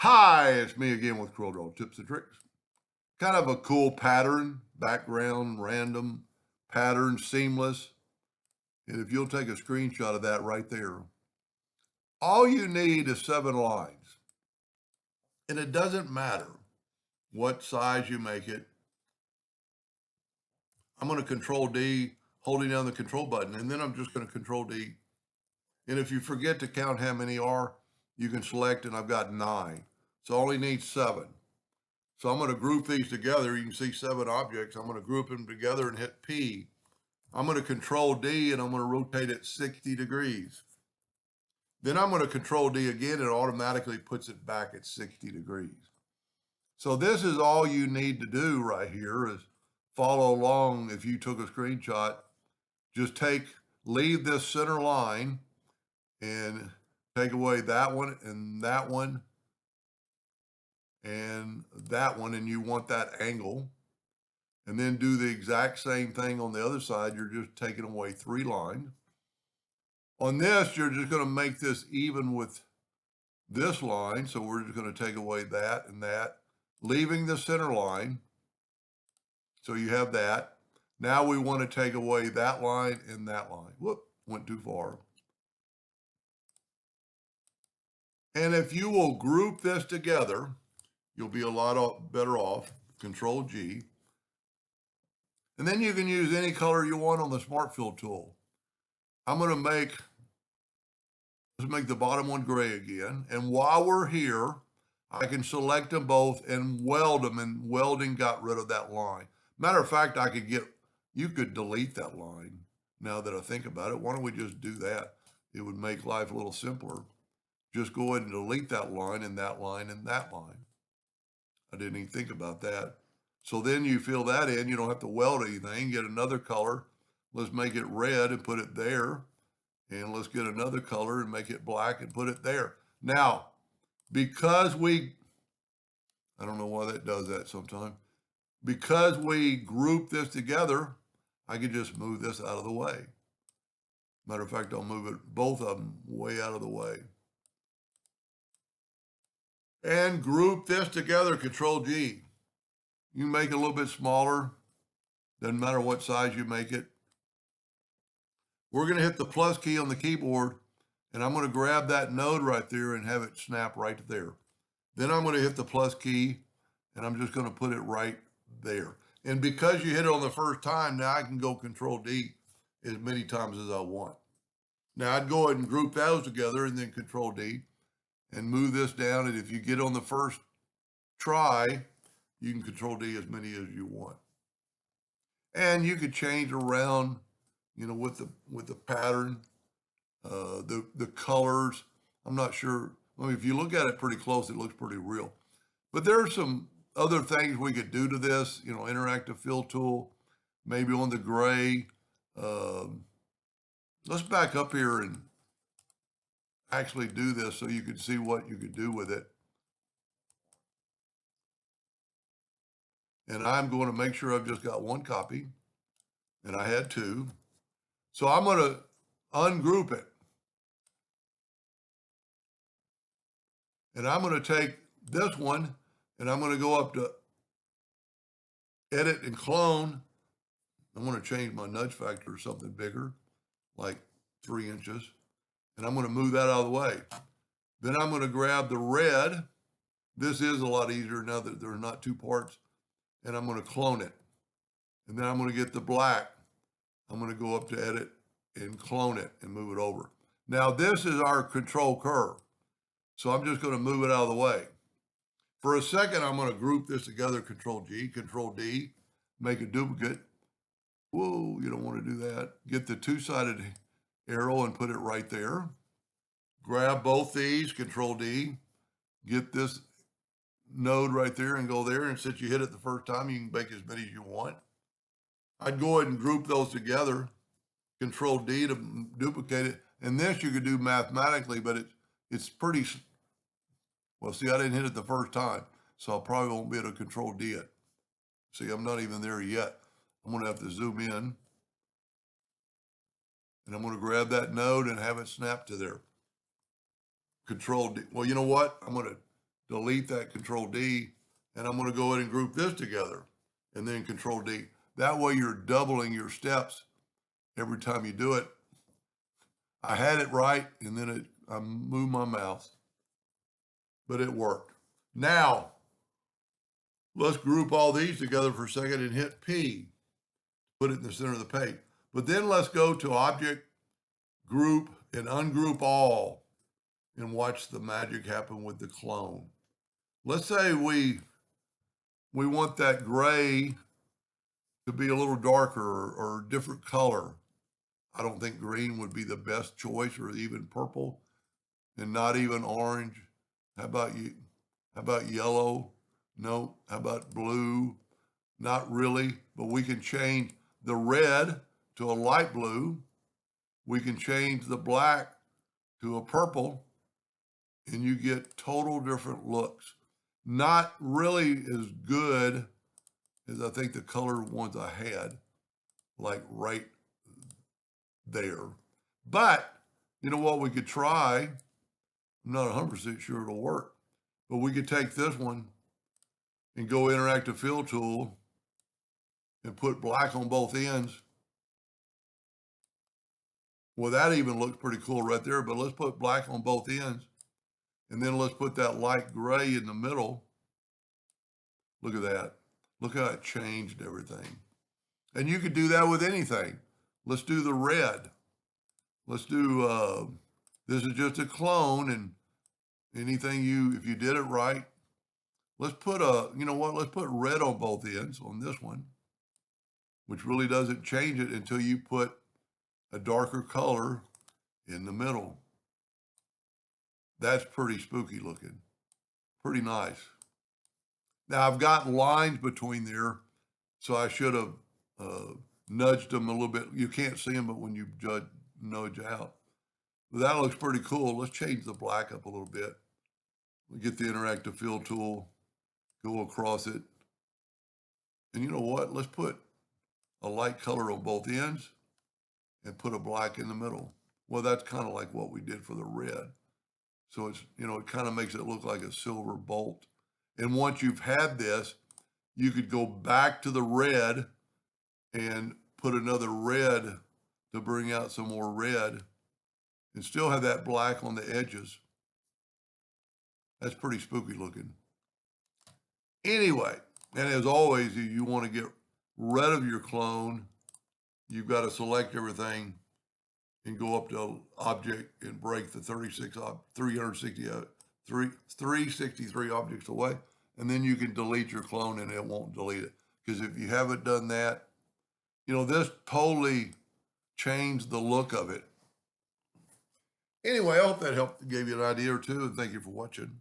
Hi, it's me again with Corel Tips and Tricks. Kind of a cool pattern, background, random pattern, seamless. And if you'll take a screenshot of that right there, all you need is 7 lines. And it doesn't matter what size you make it. I'm going to Control D, holding down the control button, and then I'm just going to Control D. And if you forget to count how many are, you can select, and I've got 9. So I only need 7. So I'm going to group these together. You can see 7 objects. I'm going to group them together and hit P. I'm going to Control D and I'm going to rotate it 60 degrees. Then I'm going to Control D again and it automatically puts it back at 60 degrees. So this is all you need to do right here is follow along. If you took a screenshot, just leave this center line and take away that one and that one and that one, and you want that angle. And then do the exact same thing on the other side. You're just taking away 3 lines. On this, you're just going to make this even with this line. So we're just going to take away that and that, leaving the center line. So you have that. Now we want to take away that line and that line. Whoop, went too far. And if you will group this together, you'll be a lot better off. Control G. And then you can use any color you want on the Smart Fill tool. I'm going to let's make the bottom one gray again. And while we're here, I can select them both and weld them, and welding got rid of that line. Matter of fact, you could delete that line now that I think about it. Why don't we just do that? It would make life a little simpler. Just go ahead and delete that line and that line and that line. I didn't even think about that. So then you fill that in, you don't have to weld anything, get another color. Let's make it red and put it there. And let's get another color and make it black and put it there. Now, because I don't know why that does that sometimes. Because we group this together, I can just move this out of the way. Matter of fact, I'll move both of them way out of the way. And group this together, Control G. You make it a little bit smaller. Doesn't matter what size you make it. We're going to hit the plus key on the keyboard, and I'm going to grab that node right there and have it snap right there. Then I'm going to hit the plus key, and I'm just going to put it right there. And because you hit it on the first time, now I can go Control D as many times as I want. Now I'd go ahead and group those together and then Control D and move this down. And if you get on the first try, you can Control D as many as you want. And you could change around, with the pattern, the colors. I'm not sure. I mean, if you look at it pretty close, it looks pretty real. But there are some other things we could do to this, interactive fill tool, maybe on the gray. Let's back up here and actually do this so you can see what you could do with it. And I'm going to make sure I've just got 1 copy, and I had 2. So I'm going to ungroup it. And I'm going to take this one, and I'm going to go up to Edit and Clone. I'm going to change my nudge factor to something bigger, like 3 inches. And I'm going to move that out of the way. Then I'm going to grab the red. This is a lot easier now that there are not 2 parts. And I'm going to clone it. And then I'm going to get the black. I'm going to go up to Edit and clone it and move it over. Now this is our control curve. So I'm just going to move it out of the way. For a second, I'm going to group this together, Control G, Control D, make a duplicate. Whoa, you don't want to do that. Get the 2-sided arrow and put it right there. Grab both these, Control D, get this node right there and go there. And since you hit it the first time, you can make as many as you want. I'd go ahead and group those together, Control D to duplicate it. And this you could do mathematically, but it's pretty, well, see, I didn't hit it the first time, so I probably won't be able to Control D it. See, I'm not even there yet. I'm going to have to zoom in. And I'm going to grab that node and have it snap to there. Control D. Well, you know what? I'm going to delete that Control D, and I'm going to go ahead and group this together, and then Control D. That way you're doubling your steps every time you do it. I had it right, and then I moved my mouse, but it worked. Now, let's group all these together for a second and hit P. Put it in the center of the page. But then let's go to Object, Group, and Ungroup All, and watch the magic happen with the clone. Let's say we want that gray to be a little darker or a different color. I don't think green would be the best choice, or even purple, and not even orange. How about you? How about yellow? No. How about blue? Not really, but we can change the red to a light blue. We can change the black to a purple, and you get total different looks. Not really as good as I think the colored ones I had, like right there. But you know what we could try? I'm not 100% sure it'll work, but we could take this one and go Interactive Fill Tool and put black on both ends. Well, that even looks pretty cool right there, but let's put black on both ends. And then let's put that light gray in the middle. Look at that. Look how it changed everything. And you could do that with anything. Let's do the red. Let's do, this is just a clone, and anything if you did it right, let's put you know what, let's put red on both ends on this one, which really doesn't change it until you put a darker color in the middle. That's pretty spooky looking. Pretty nice. Now I've got lines between there, so I should have nudged them a little bit. You can't see them, but when you nudge out. But that looks pretty cool. Let's change the black up a little bit. We'll get the Interactive Fill Tool, go across it. And you know what? Let's put a light color on both ends and put a black in the middle. Well, that's kind of like what we did for the red. So it's, you know, it kind of makes it look like a silver bolt. And once you've had this, you could go back to the red and put another red to bring out some more red and still have that black on the edges. That's pretty spooky looking. Anyway, and as always, if you want to get rid of your clone, you've got to select everything and go up to Object and break the 363 objects away. And then you can delete your clone and it won't delete it. Because if you haven't done that, you know, this totally changed the look of it. Anyway, I hope that helped, gave you an idea or two, and thank you for watching.